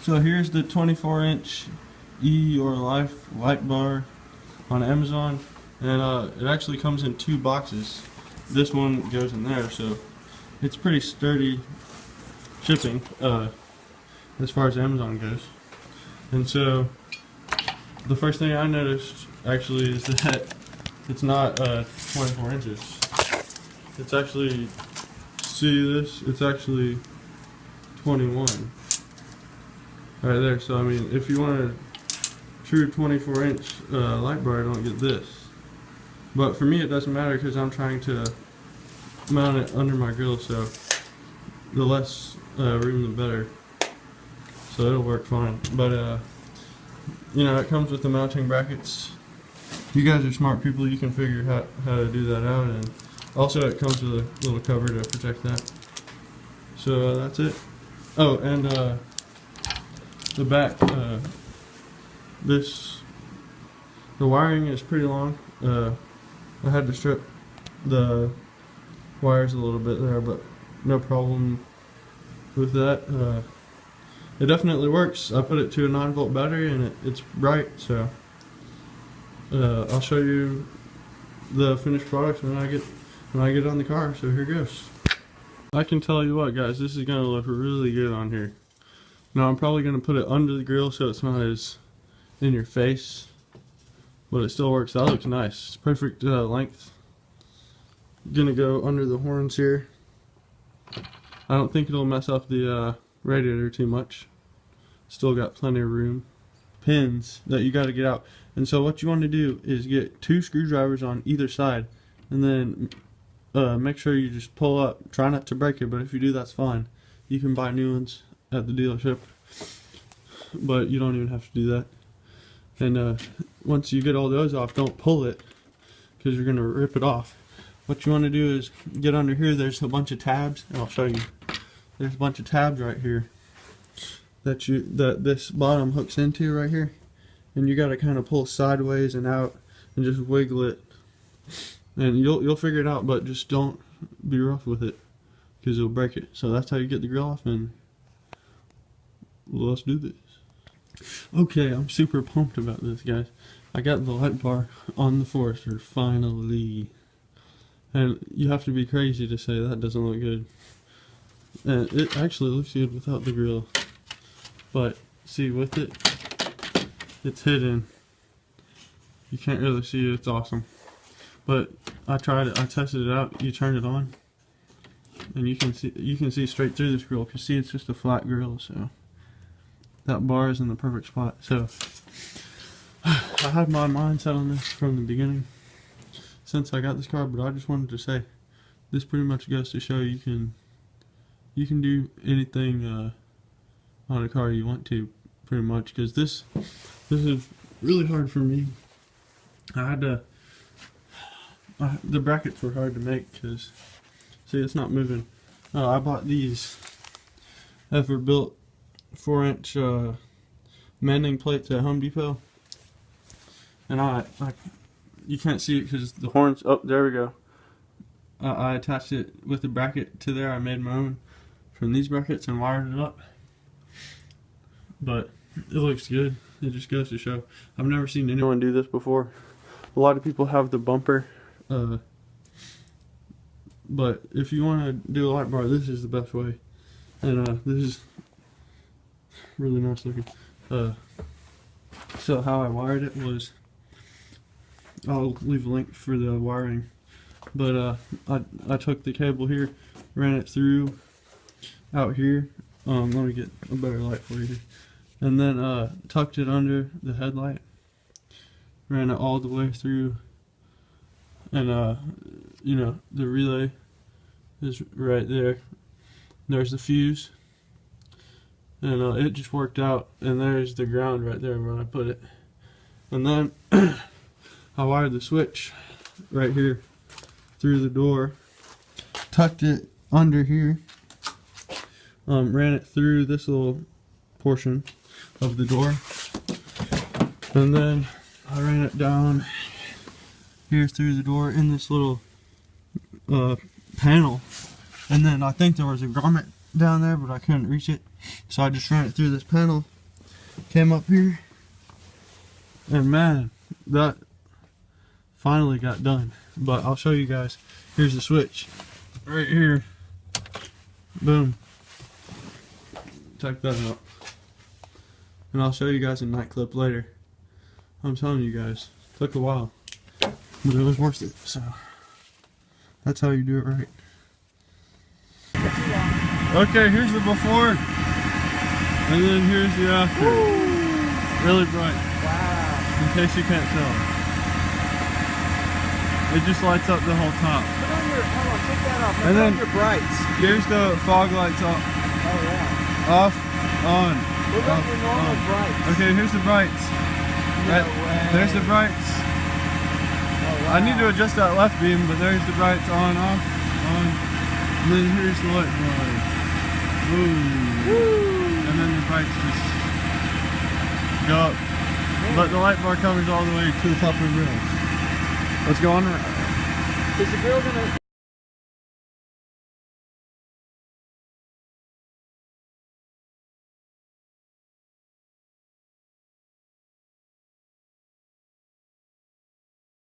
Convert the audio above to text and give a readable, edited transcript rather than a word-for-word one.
So here's the 24-inch E or Life light bar on Amazon, and it actually comes in 2 boxes. This one goes in there, so it's pretty sturdy shipping as far as Amazon goes. And so the first thing I noticed actually is that it's not 24 inches. It's actually, see this? It's actually 21 right there. So I mean, if you want a true 24-inch light bar, don't get this. But for me, it doesn't matter because I'm trying to mount it under my grill, so the less room, the better. So it'll work fine. But you know, it comes with the mounting brackets. You guys are smart people. You can figure how to do that out, and also it comes with a little cover to protect that. So that's it. Oh, and the back, the wiring is pretty long. I had to strip the wires a little bit there, but no problem with that. It definitely works. I put it to a 9-volt battery and it's bright, so I'll show you the finished product when I get on the car. So here goes. I can tell you what, guys, this is gonna look really good on here. Now I'm probably gonna put it under the grill so it's not as in your face, but it still works. That looks nice. It's perfect length. Gonna go under the horns here. I don't think it'll mess up the radiator too much. Still got plenty of room. Pins that you got to get out. And so what you want to do is get 2 screwdrivers on either side, and then make sure you just pull up. Try not to break it, but if you do, that's fine. You can buy new ones at the dealership, but you don't even have to do that. And once you get all those off, don't pull it because you're gonna rip it off. What you want to do is get under here. There's a bunch of tabs, and I'll show you. There's a bunch of tabs right here that this bottom hooks into right here, and you got to kind of pull sideways and out and just wiggle it, and you'll figure it out. But just don't be rough with it because it'll break it. So that's how you get the grill off, and let's do this. Okay, I'm super pumped about this, guys. I got the light bar on the Forester finally, and you have to be crazy to say that doesn't look good. And it actually looks good without the grill, but see, with it, it's hidden. You can't really see it. It's awesome. But I tried it. I tested it out. You turn it on, and you can see straight through this grill. Cause see, it's just a flat grill, so that bar is in the perfect spot. So I had my mind set on this from the beginning since I got this car. But I just wanted to say, this pretty much goes to show you can do anything on a car you want to, pretty much, because this is really hard for me. I had to, the brackets were hard to make because, see, it's not moving. I bought these Everbuilt 4-inch mending plates at Home Depot, and you can't see it because the horns, oh, there we go. I attached it with the bracket to there. I made my own from these brackets and wired it up. But it looks good. It just goes to show. I've never seen anyone do this before. A lot of people have the bumper. But if you want to do a light bar, this is the best way. And this is really nice looking. So how I wired it was, I'll leave a link for the wiring. But I took the cable here, ran it through out here. Let me get a better light for you. And then tucked it under the headlight, ran it all the way through, and you know, the relay is right there. There's the fuse, and it just worked out. And there's the ground right there where I put it. And then I wired the switch right here through the door, tucked it under here, ran it through this little portion of the door, and then I ran it down here through the door in this little panel, and then I think there was a grommet down there, but I couldn't reach it. So I just ran it through this panel, came up here, and man, that finally got done. But I'll show you guys. Here's the switch right here. Boom. Check that out. And I'll show you guys a night clip later. I'm telling you guys, it took a while, but it was worth it. So that's how you do it right. Okay, here's the before, and then here's the after. Woo! Really bright. Wow. In case you can't tell. It just lights up the whole top. Put on your, hold on, take that off. And then your brights. Here's the fog lights off. Oh yeah. Off, on. What about your normal brights? Okay, here's the brights. No way. There's the brights. Oh, wow. I need to adjust that left beam, but there's the brights on, off, on. And then here's the light bar. Ooh. Woo. And then the brights just go up. But the light bar covers all the way to the top of the grill. Let's go on around. Is the grill gonna